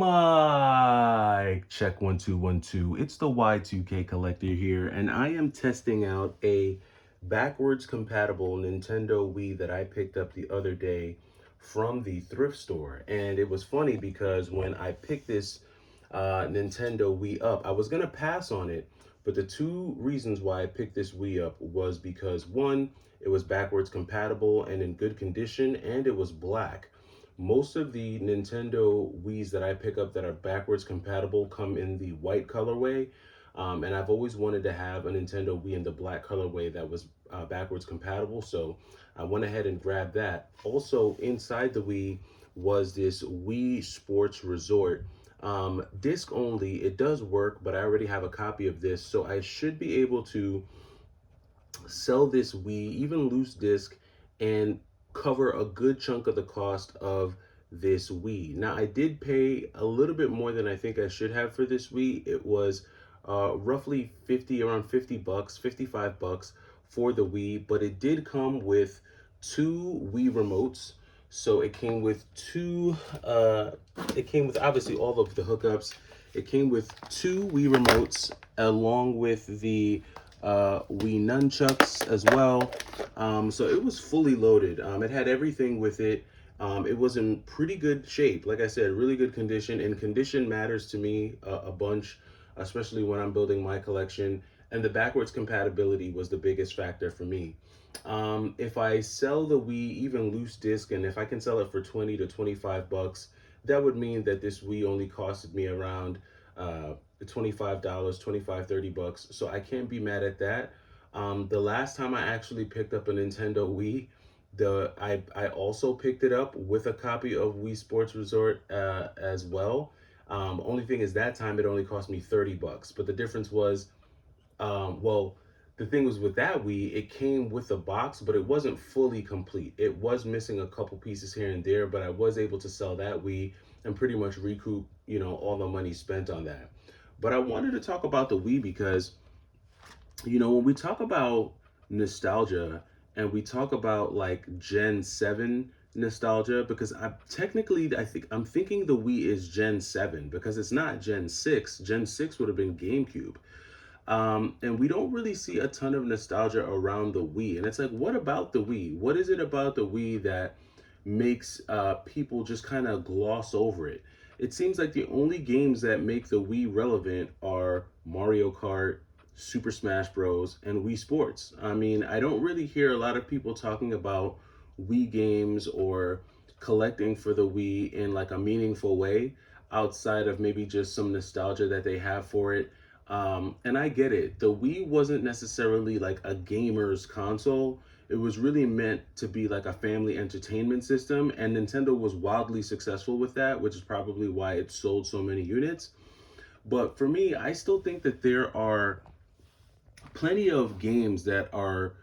Mic check 1 2 1 2. It's the Y2K collector here, and I am testing out a backwards compatible Nintendo Wii that I picked up the other day from the thrift store. And it was funny because when I picked this Nintendo Wii up, I was gonna pass on it, but the two reasons why I picked this Wii up was because one, it was backwards compatible and in good condition, and it was black. Most of the Nintendo Wiis that I pick up that are backwards compatible come in the white colorway. And I've always wanted to have a Nintendo Wii in the black colorway that was backwards compatible. So I went ahead and grabbed that. Also, inside the Wii was this Wii Sports Resort. Disc only, it does work, but I already have a copy of this. So I should be able to sell this Wii, even loose disc, and cover a good chunk of the cost of this Wii. Now, I did pay a little bit more than I think I should have for this Wii. It was roughly around 50 bucks, 55 bucks for the Wii, but it did come with two Wii remotes. So it came with obviously all of the hookups. It came with two Wii remotes along with the Wii nunchucks as well. So it was fully loaded. It had everything with it. It was in pretty good shape. Like I said, really good condition. And condition matters to me a bunch, especially when I'm building my collection. And the backwards compatibility was the biggest factor for me. If I sell the Wii even loose disc, and if I can sell it for 20 to 25 bucks, that would mean that this Wii only costed me around $25, 25, 30 bucks. So I can't be mad at that. The last time I actually picked up a Nintendo Wii, I also picked it up with a copy of Wii Sports Resort as well. Only thing is that time it only cost me 30 bucks. But the difference was, well, the thing was with that Wii, it came with a box, but it wasn't fully complete. It was missing a couple pieces here and there, but I was able to sell that Wii and pretty much recoup, all the money spent on that. But I wanted to talk about the Wii because, when we talk about nostalgia and we talk about like Gen 7 nostalgia, because I think I'm thinking the Wii is Gen 7 because it's not Gen 6. Gen 6 would have been GameCube. And we don't really see a ton of nostalgia around the Wii. And it's like, what about the Wii? What is it about the Wii that makes people just kind of gloss over it? It seems like the only games that make the Wii relevant are Mario Kart, Super Smash Bros, and Wii Sports. I mean, I don't really hear a lot of people talking about Wii games or collecting for the Wii in like a meaningful way outside of maybe just some nostalgia that they have for it. And I get it. The Wii wasn't necessarily like a gamer's console. It was really meant to be like a family entertainment system, and Nintendo was wildly successful with that, which is probably why it sold so many units. But for me, I still think that there are plenty of games that are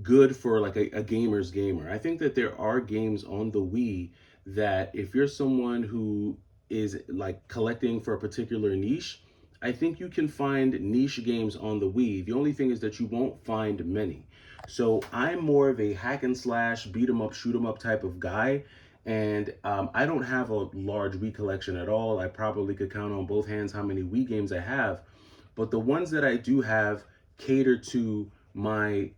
good for like a gamer's gamer. I think that there are games on the Wii that if you're someone who is like collecting for a particular niche, I think you can find niche games on the Wii. The only thing is that you won't find many. So I'm more of a hack and slash, beat 'em up, shoot 'em up type of guy. And I don't have a large Wii collection at all. I probably could count on both hands how many Wii games I have. But the ones that I do have cater to my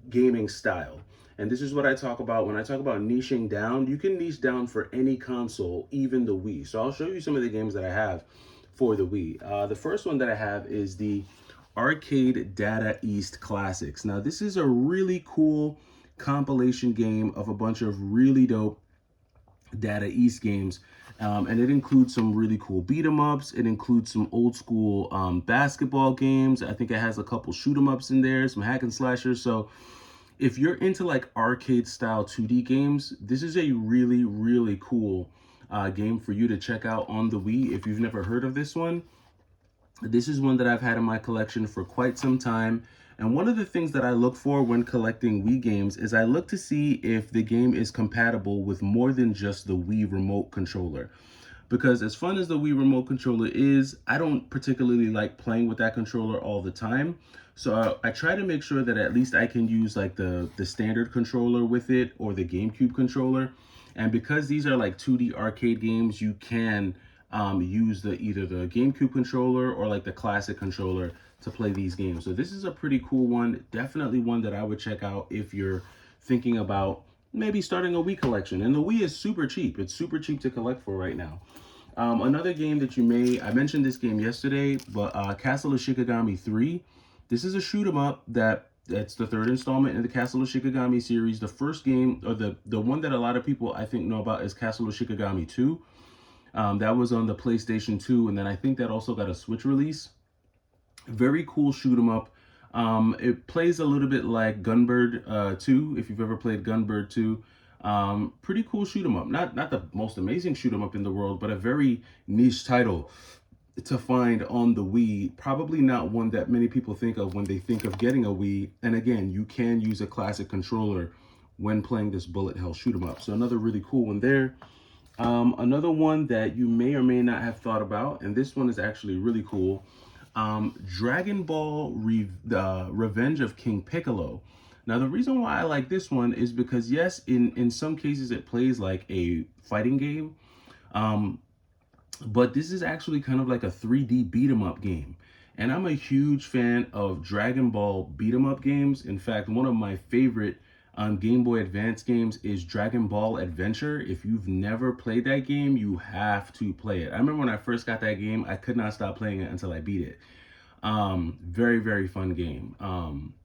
gaming style. And this is what I talk about when I talk about niching down. You can niche down for any console, even the Wii. So I'll show you some of the games that I have for the Wii. The first one that I have is the Arcade Data East Classics. Now, this is a really cool compilation game of a bunch of really dope Data East games. And it includes some really cool beat 'em ups. It includes some old school basketball games. I think it has a couple shoot 'em ups in there, some hack and slashers. So if you're into like arcade style 2D games, this is a really, really cool game for you to check out on the Wii. If you've never heard of this one, this is one that I've had in my collection for quite some time. And one of the things that I look for when collecting Wii games is I look to see if the game is compatible with more than just the Wii remote controller. Because as fun as the Wii remote controller is, I don't particularly like playing with that controller all the time. So I try to make sure that at least I can use like the standard controller with it or the GameCube controller. And because these are like 2D arcade games, you can use either the GameCube controller or like the classic controller to play these games. So this is a pretty cool one. Definitely one that I would check out if you're thinking about maybe starting a Wii collection. And the Wii is super cheap. It's super cheap to collect for right now. Another game that I mentioned this game yesterday, but Castle of Shikigami 3. This is a shoot 'em up that's the third installment in the Castle of Shikigami series. The first game, or the one that a lot of people I think know about, is Castle of Shikigami 2. That was on the PlayStation 2, and then I think that also got a Switch release. Very cool shoot 'em up. It plays a little bit like Gunbird 2, if you've ever played Gunbird 2. Pretty cool shoot 'em up. Not the most amazing shoot 'em up in the world, but a very niche title to find on the Wii. Probably not one that many people think of when they think of getting a Wii. And again, you can use a classic controller when playing this bullet hell shoot 'em up. So another really cool one there. Another one that you may or may not have thought about, and this one is actually really cool. Dragon Ball Revenge of King Piccolo. Now, the reason why I like this one is because, yes, in some cases it plays like a fighting game, but this is actually kind of like a 3D beat 'em up game. And I'm a huge fan of Dragon Ball beat 'em up games. In fact, one of my favorite Game Boy Advance games is Dragon Ball Adventure. If you've never played that game, you have to play it. I remember when I first got that game, I could not stop playing it until I beat it. Very, very fun game.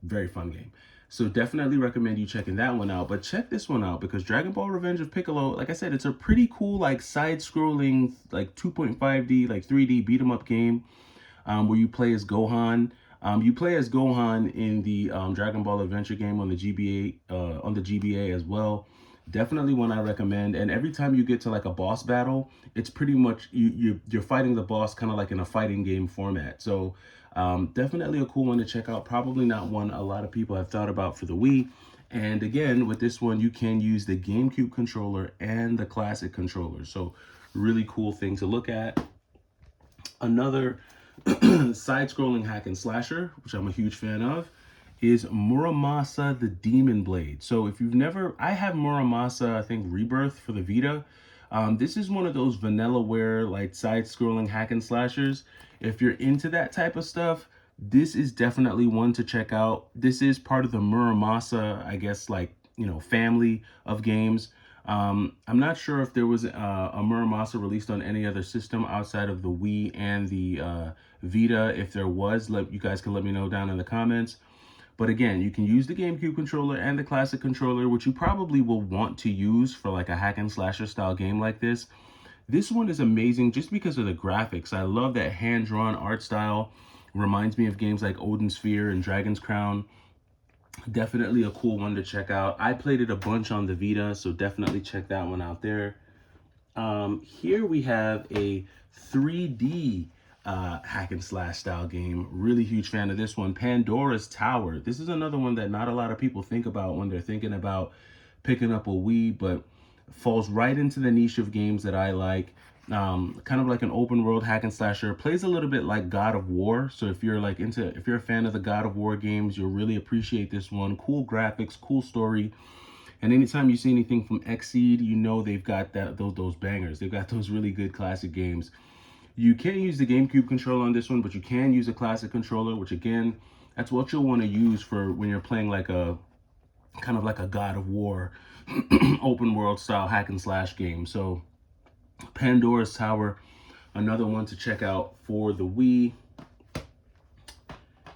Very fun game. So definitely recommend you checking that one out. But check this one out, because Dragon Ball Revenge of Piccolo, like I said, it's a pretty cool, like, side-scrolling, like 2.5D, like 3D beat 'em up game, where you play as Gohan. You play as Gohan in the Dragon Ball Adventure game on the GBA as well. Definitely one I recommend. And every time you get to like a boss battle, it's pretty much you're fighting the boss kind of like in a fighting game format. So definitely a cool one to check out. Probably not one a lot of people have thought about for the Wii. And again, with this one, you can use the GameCube controller and the classic controller. So really cool thing to look at. Another side-scrolling hack and slasher, which I'm a huge fan of, is Muramasa the Demon Blade. So if you've never, I have Muramasa, I think, Rebirth for the Vita. This is one of those vanillaware, like, side-scrolling hack and slashers. If you're into that type of stuff, this is definitely one to check out. This is part of the Muramasa, I guess, like, family of games. I'm not sure if there was a Muramasa released on any other system outside of the Wii and the Vita. If there was, you guys can let me know down in the comments. But again, you can use the GameCube controller and the classic controller, which you probably will want to use for like a hack and slasher style game like this. This one is amazing just because of the graphics. I love that hand-drawn art style. Reminds me of games like Odin Sphere and Dragon's Crown. Definitely a cool one to check out. I played it a bunch on the Vita, so definitely check that one out there. Here we have a 3D hack and slash style game. Really huge fan of this one. Pandora's Tower. This is another one that not a lot of people think about when they're thinking about picking up a Wii, but falls right into the niche of games that I like. Kind of like an open world hack and slasher. Plays a little bit like God of War. So if you're a fan of the God of War games, you'll really appreciate this one. Cool graphics, cool story. And anytime you see anything from Xseed, you know they've got those bangers. They've got those really good classic games. You can't use the GameCube controller on this one, but you can use a classic controller, which again, that's what you'll want to use for when you're playing like a kind of like a God of War open world style hack and slash game. So Pandora's Tower, another one to check out for the Wii.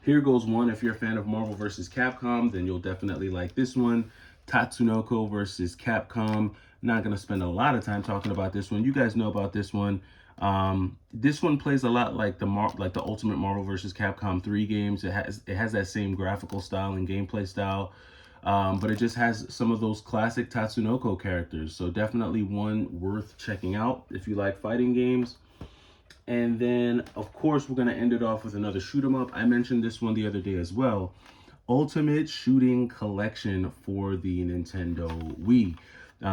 Here goes one. If you're a fan of Marvel vs. Capcom, then you'll definitely like this one. Tatsunoko versus Capcom. Not going to spend a lot of time talking about this one. You guys know about this one. This one plays a lot like the Ultimate Marvel vs. Capcom 3 games. It has that same graphical style and gameplay style. But it just has some of those classic Tatsunoko characters. So definitely one worth checking out if you like fighting games. And then, of course, we're going to end it off with another shoot 'em up. I mentioned this one the other day as well. Ultimate Shooting Collection for the Nintendo Wii.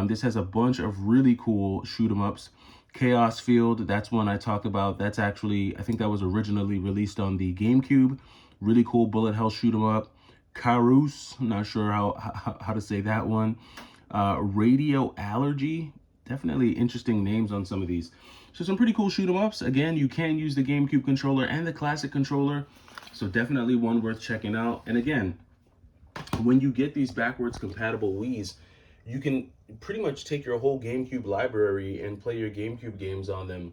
This has a bunch of really cool shoot 'em ups. Chaos Field, that's one I talked about. That's actually, I think that was originally released on the GameCube. Really cool bullet hell shoot 'em up. Karus, I'm not sure how to say that one. Radio Allergy, definitely interesting names on some of these. So some pretty cool shoot 'em ups. Again, you can use the GameCube controller and the classic controller. So definitely one worth checking out. And again, when you get these backwards compatible Wiis, you can pretty much take your whole GameCube library and play your GameCube games on them,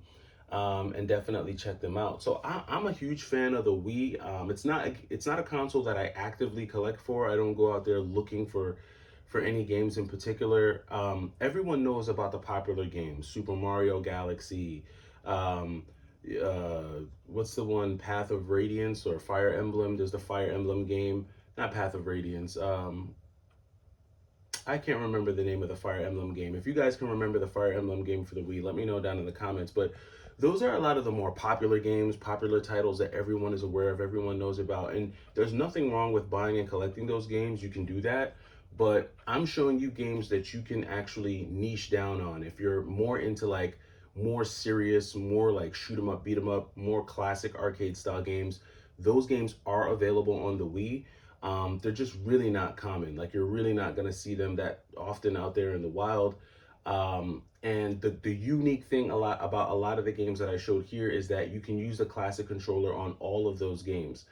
and definitely check them out. So I'm a huge fan of the Wii. It's not a console that I actively collect for. I don't go out there looking for any games in particular. Everyone knows about the popular games, Super Mario Galaxy. Um, what's the one, Path of Radiance or Fire Emblem? There's the Fire Emblem game, not Path of Radiance. I can't remember the name of the Fire Emblem game. If you guys can remember the Fire Emblem game for the Wii, let me know down in the comments. But those are a lot of the more popular games, popular titles that everyone is aware of, everyone knows about. And there's nothing wrong with buying and collecting those games. You can do that. But I'm showing you games that you can actually niche down on. If you're more into like more serious, more like shoot 'em up, beat 'em up, more classic arcade style games, those games are available on the Wii. They're just really not common. Like you're really not gonna see them that often out there in the wild. And the unique thing about a lot of the games that I showed here is that you can use the classic controller on all of those games.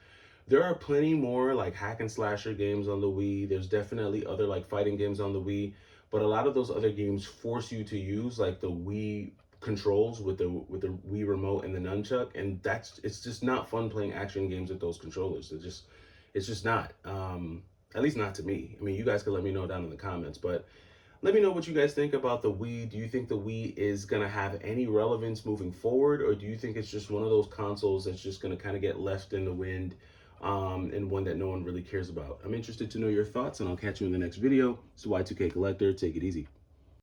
There are plenty more like hack and slasher games on the Wii. There's definitely other like fighting games on the Wii, but a lot of those other games force you to use like the Wii controls with the Wii remote and the nunchuck, and it's just not fun playing action games with those controllers. It's just not. At least not to me. I mean, you guys can let me know down in the comments, but let me know what you guys think about the Wii. Do you think the Wii is going to have any relevance moving forward, or do you think it's just one of those consoles that's just going to kind of get left in the wind, and one that no one really cares about? I'm interested to know your thoughts, and I'll catch you in the next video. It's Y2K Collector. Take it easy.